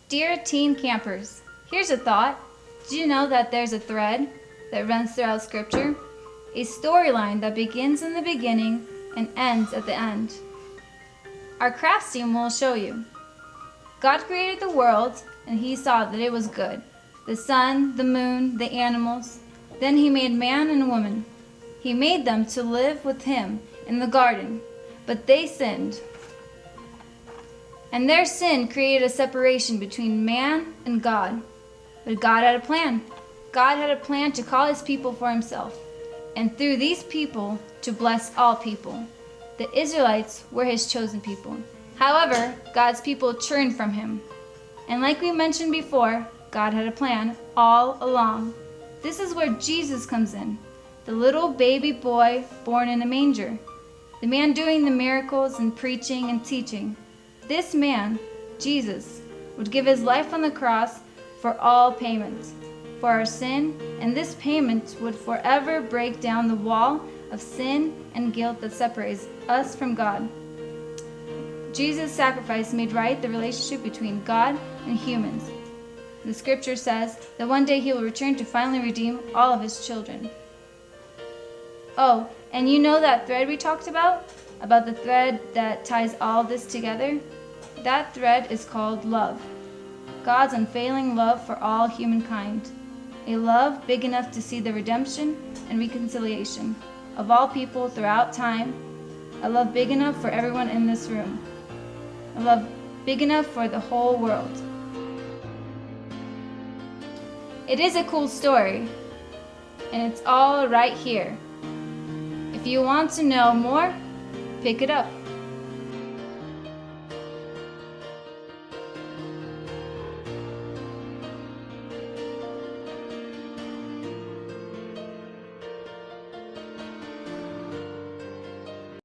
Dear teen campers, here's a thought. Did you know that there's a thread that runs throughout Scripture? A storyline that begins in the beginning and ends at the end. Our crafts team will show you. God created the world, and He saw that it was good. The sun, the moon, the animals. Then He made man and woman. He made them to live with Him in the garden, but they sinned. And their sin created a separation between man and God. But God had a plan. God had a plan to call His people for Himself, and through these people to bless all people. The Israelites were His chosen people. However, God's people turned from Him. And like we mentioned before, God had a plan all along. This is where Jesus comes in, the little baby boy born in a manger, the man doing the miracles and preaching and teaching. This man, Jesus, would give His life on the cross for all payment, for our sin, and this payment would forever break down the wall of sin and guilt that separates us from God. Jesus' sacrifice made right the relationship between God and humans. The scripture says that one day He will return to finally redeem all of His children. Oh, and you know that thread we talked about the thread that ties all this together? That thread is called love. God's unfailing love for all humankind. A love big enough to see the redemption and reconciliation of all people throughout time. A love big enough for everyone in this room. A love big enough for the whole world. It is a cool story, and it's all right here. If you want to know more, pick it up.